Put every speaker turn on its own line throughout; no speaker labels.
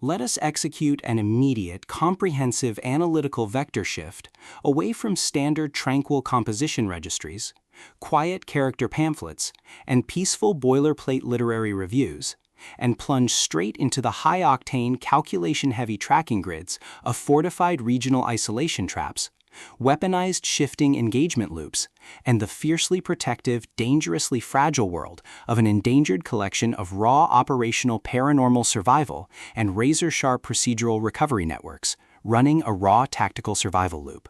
let us execute an immediate, comprehensive analytical vector shift away from standard tranquil composition registries, quiet character pamphlets, and peaceful boilerplate literary reviews, and plunge straight into the high-octane, calculation-heavy tracking grids of fortified regional isolation traps, weaponized shifting engagement loops, and the fiercely protective, dangerously fragile world of an endangered collection of raw operational paranormal survival and razor-sharp procedural recovery networks, running a raw tactical survival loop.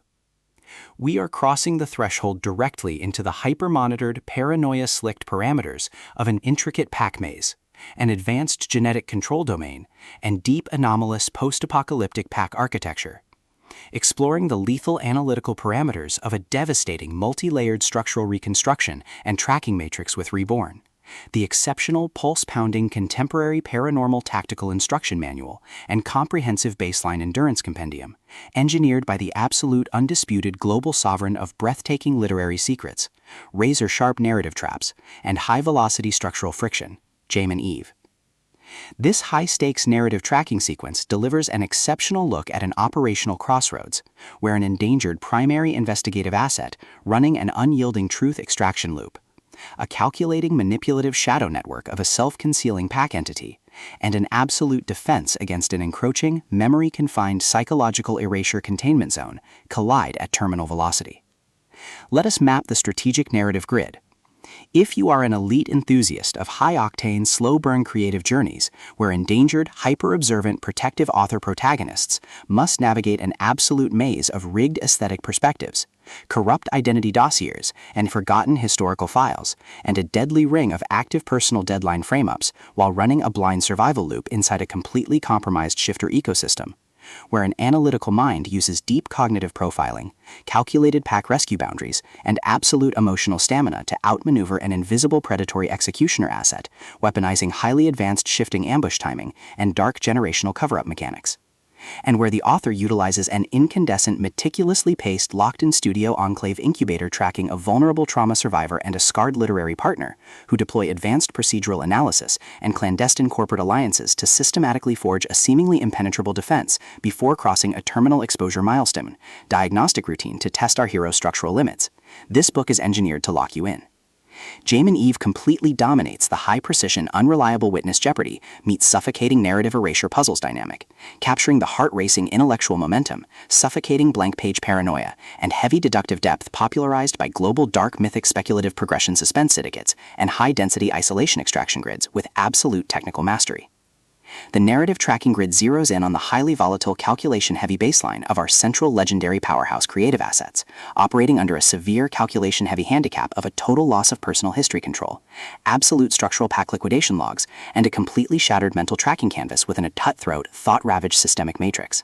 We are crossing the threshold directly into the hyper-monitored, paranoia-slicked parameters of an intricate pack maze, an advanced genetic control domain, and deep anomalous post-apocalyptic pack architecture, exploring the lethal analytical parameters of a devastating multi-layered structural reconstruction and tracking matrix with Reborn, the exceptional pulse-pounding contemporary paranormal tactical instruction manual and comprehensive baseline endurance compendium, engineered by the absolute undisputed global sovereign of breathtaking literary secrets, razor-sharp narrative traps, and high-velocity structural friction, Jaymin Eve. This high-stakes narrative tracking sequence delivers an exceptional look at an operational crossroads, where an endangered primary investigative asset running an unyielding truth extraction loop, a calculating manipulative shadow network of a self-concealing pack entity, and an absolute defense against an encroaching, memory-confined psychological erasure containment zone collide at terminal velocity. Let us map the strategic narrative grid. If you are an elite enthusiast of high-octane, slow-burn creative journeys where endangered, hyper-observant, protective author protagonists must navigate an absolute maze of rigged aesthetic perspectives, corrupt identity dossiers, and forgotten historical files, and a deadly ring of active personal deadline frame-ups while running a blind survival loop inside a completely compromised shifter ecosystem, where an analytical mind uses deep cognitive profiling, calculated pack rescue boundaries, and absolute emotional stamina to outmaneuver an invisible predatory executioner asset, weaponizing highly advanced shifting ambush timing and dark generational cover-up mechanics, and where the author utilizes an incandescent, meticulously paced, locked-in-studio enclave incubator tracking a vulnerable trauma survivor and a scarred literary partner who deploy advanced procedural analysis and clandestine corporate alliances to systematically forge a seemingly impenetrable defense before crossing a terminal exposure milestone, diagnostic routine to test our hero's structural limits. This book is engineered to lock you in. Jaymin Eve completely dominates the high-precision, unreliable witness jeopardy meets suffocating narrative erasure puzzles dynamic, capturing the heart-racing intellectual momentum, suffocating blank-page paranoia, and heavy deductive depth popularized by global dark mythic speculative progression suspense syndicates and high-density isolation extraction grids with absolute technical mastery. The narrative tracking grid zeroes in on the highly volatile calculation-heavy baseline of our central legendary powerhouse creative assets, operating under a severe calculation-heavy handicap of a total loss of personal history control, absolute structural pack liquidation logs, and a completely shattered mental tracking canvas within a cutthroat, thought-ravaged systemic matrix.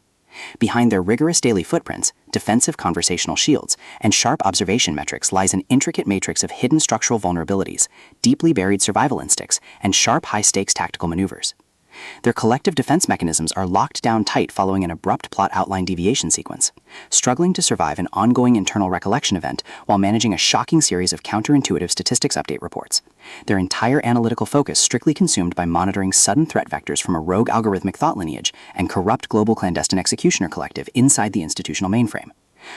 Behind their rigorous daily footprints, defensive conversational shields, and sharp observation metrics lies an intricate matrix of hidden structural vulnerabilities, deeply buried survival instincts, and sharp high-stakes tactical maneuvers. Their collective defense mechanisms are locked down tight following an abrupt plot outline deviation sequence, struggling to survive an ongoing internal recollection event while managing a shocking series of counterintuitive statistics update reports. Their entire analytical focus strictly consumed by monitoring sudden threat vectors from a rogue algorithmic thought lineage and corrupt global clandestine executioner collective inside the institutional mainframe,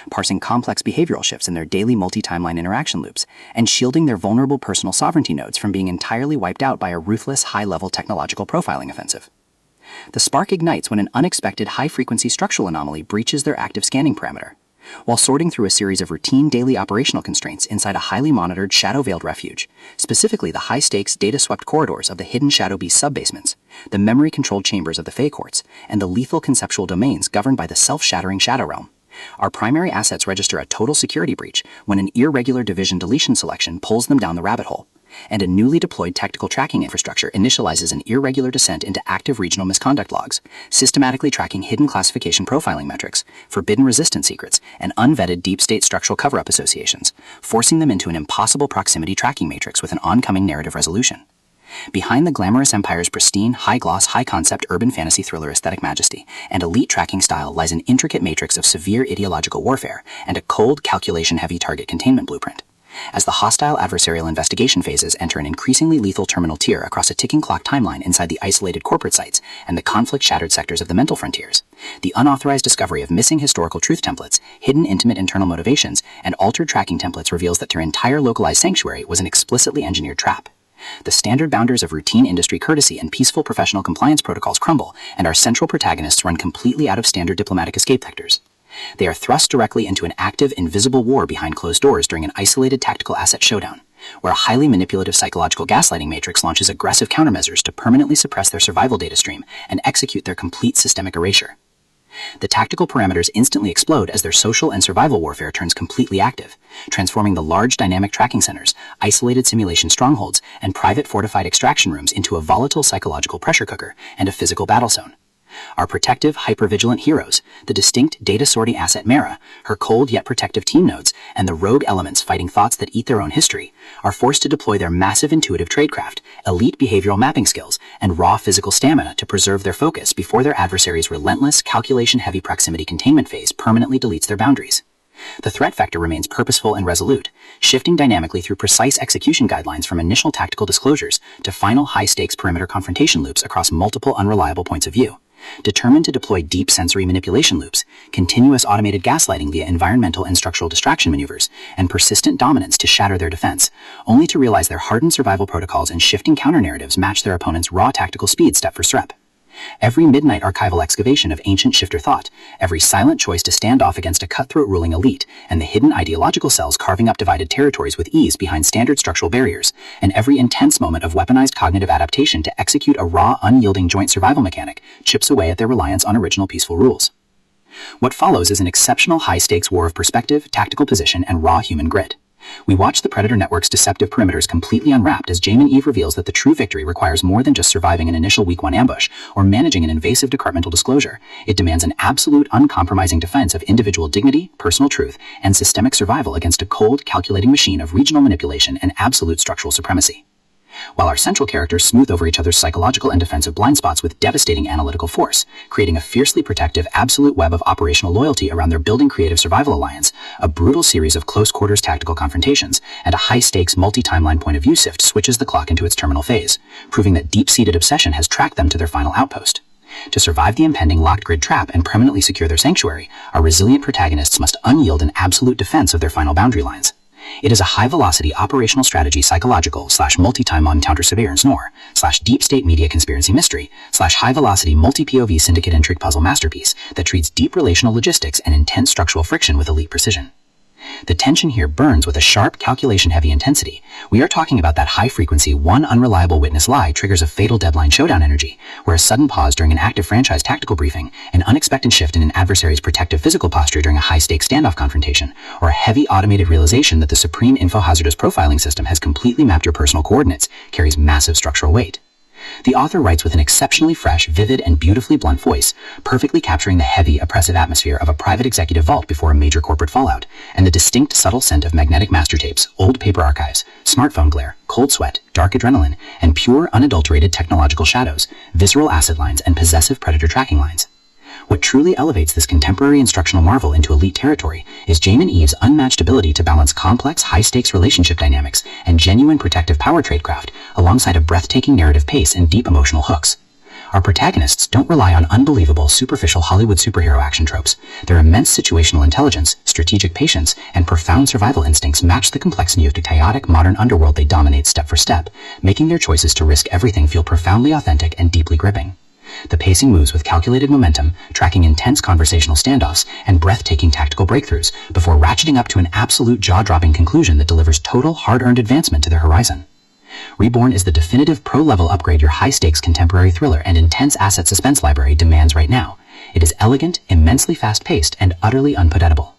parsing complex behavioral shifts in their daily multi-timeline interaction loops, and shielding their vulnerable personal sovereignty nodes from being entirely wiped out by a ruthless, high-level technological profiling offensive. The spark ignites when an unexpected high-frequency structural anomaly breaches their active scanning parameter. While sorting through a series of routine daily operational constraints inside a highly monitored shadow-veiled refuge, specifically the high-stakes, data-swept corridors of the hidden Shadow Beast subbasements, the memory-controlled chambers of the Fey Courts, and the lethal conceptual domains governed by the self-shattering Shadow Realm, our primary assets register a total security breach when an irregular division deletion selection pulls them down the rabbit hole, and a newly deployed tactical tracking infrastructure initializes an irregular descent into active regional misconduct logs, systematically tracking hidden classification profiling metrics, forbidden resistance secrets, and unvetted deep state structural cover-up associations, forcing them into an impossible proximity tracking matrix with an oncoming narrative resolution. Behind the glamorous empire's pristine, high-gloss, high-concept urban fantasy thriller aesthetic majesty and elite tracking style lies an intricate matrix of severe ideological warfare and a cold, calculation-heavy target containment blueprint.
As the hostile adversarial investigation phases enter an increasingly lethal terminal tier across a ticking clock timeline inside the isolated corporate sites and the conflict-shattered sectors of the mental frontiers, the unauthorized discovery of missing historical truth templates, hidden intimate internal motivations, and altered tracking templates reveals that their entire localized sanctuary was an explicitly engineered trap. The standard boundaries of routine industry courtesy and peaceful professional compliance protocols crumble, and our central protagonists run completely out of standard diplomatic escape vectors. They are thrust directly into an active, invisible war behind closed doors during an isolated tactical asset showdown, where a highly manipulative psychological gaslighting matrix launches aggressive countermeasures to permanently suppress their survival data stream and execute their complete systemic erasure. The tactical parameters instantly explode as their social and survival warfare turns completely active, transforming the large dynamic tracking centers, isolated simulation strongholds, and private fortified extraction rooms into a volatile psychological pressure cooker and a physical battle zone. Our protective, hyper-vigilant heroes, the distinct data-sorting asset Mara, her cold yet protective team nodes, and the rogue elements fighting thoughts that eat their own history, are forced to deploy their massive intuitive tradecraft, elite behavioral mapping skills, and raw physical stamina to preserve their focus before their adversary's relentless, calculation-heavy proximity containment phase permanently deletes their boundaries. The threat vector remains purposeful and resolute, shifting dynamically through precise execution guidelines from initial tactical disclosures to final high-stakes perimeter confrontation loops across multiple unreliable points of view. Determined to deploy deep sensory manipulation loops, continuous automated gaslighting via environmental and structural distraction maneuvers, and persistent dominance to shatter their defense, only to realize their hardened survival protocols and shifting counter-narratives match their opponent's raw tactical speed step for step. Every midnight archival excavation of ancient shifter thought, every silent choice to stand off against a cutthroat ruling elite, and the hidden ideological cells carving up divided territories with ease behind standard structural barriers, and every intense moment of weaponized cognitive adaptation to execute a raw, unyielding joint survival mechanic chips away at their reliance on original peaceful rules. What follows is an exceptional high-stakes war of perspective, tactical position, and raw human grit. We watch the Predator Network's deceptive perimeters completely unwrapped as Jaymin Eve reveals that the true victory requires more than just surviving an initial week 1 ambush or managing an invasive departmental disclosure. It demands an absolute, uncompromising defense of individual dignity, personal truth, and systemic survival against a cold, calculating machine of regional manipulation and absolute structural supremacy. While our central characters smooth over each other's psychological and defensive blind spots with devastating analytical force, creating a fiercely protective absolute web of operational loyalty around their building creative survival alliance, a brutal series of close-quarters tactical confrontations, and a high-stakes multi-timeline point-of-view sift switches the clock into its terminal phase, proving that deep-seated obsession has tracked them to their final outpost. To survive the impending locked grid trap and permanently secure their sanctuary, our resilient protagonists must unyield an absolute defense of their final boundary lines. It is a high-velocity operational strategy psychological / multi-timeline counter-surveillance noir / deep-state media conspiracy mystery / high-velocity multi-POV syndicate intrigue puzzle masterpiece that treats deep relational logistics and intense structural friction with elite precision. The tension here burns with a sharp, calculation-heavy intensity. We are talking about that high-frequency, one unreliable witness lie triggers a fatal deadline showdown energy, where a sudden pause during an active franchise tactical briefing, an unexpected shift in an adversary's protective physical posture during a high-stakes standoff confrontation, or a heavy automated realization that the supreme info-hazardous profiling system has completely mapped your personal coordinates carries massive structural weight. The author writes with an exceptionally fresh, vivid, and beautifully blunt voice, perfectly capturing the heavy, oppressive atmosphere of a private executive vault before a major corporate fallout, and the distinct, subtle scent of magnetic master tapes, old paper archives, smartphone glare, cold sweat, dark adrenaline, and pure, unadulterated technological shadows, visceral acid lines, and possessive predator tracking lines. What truly elevates this contemporary instructional marvel into elite territory is Jaymin Eve's unmatched ability to balance complex, high-stakes relationship dynamics and genuine protective power tradecraft alongside a breathtaking narrative pace and deep emotional hooks. Our protagonists don't rely on unbelievable, superficial Hollywood superhero action tropes. Their immense situational intelligence, strategic patience, and profound survival instincts match the complexity of the chaotic modern underworld they dominate step for step, making their choices to risk everything feel profoundly authentic and deeply gripping. The pacing moves with calculated momentum, tracking intense conversational standoffs and breathtaking tactical breakthroughs before ratcheting up to an absolute jaw-dropping conclusion that delivers total, hard-earned advancement to their horizon. Reborn is the definitive pro-level upgrade your high-stakes contemporary thriller and intense asset suspense library demands right now. It is elegant, immensely fast-paced, and utterly unpredictable.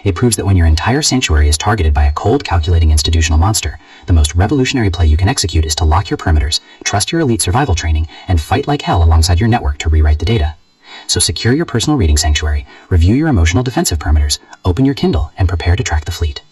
It proves that when your entire sanctuary is targeted by a cold, calculating institutional monster, the most revolutionary play you can execute is to lock your perimeters, trust your elite survival training, and fight like hell alongside your network to rewrite the data. So secure your personal reading sanctuary, review your emotional defensive perimeters, open your Kindle, and prepare to track the fleet.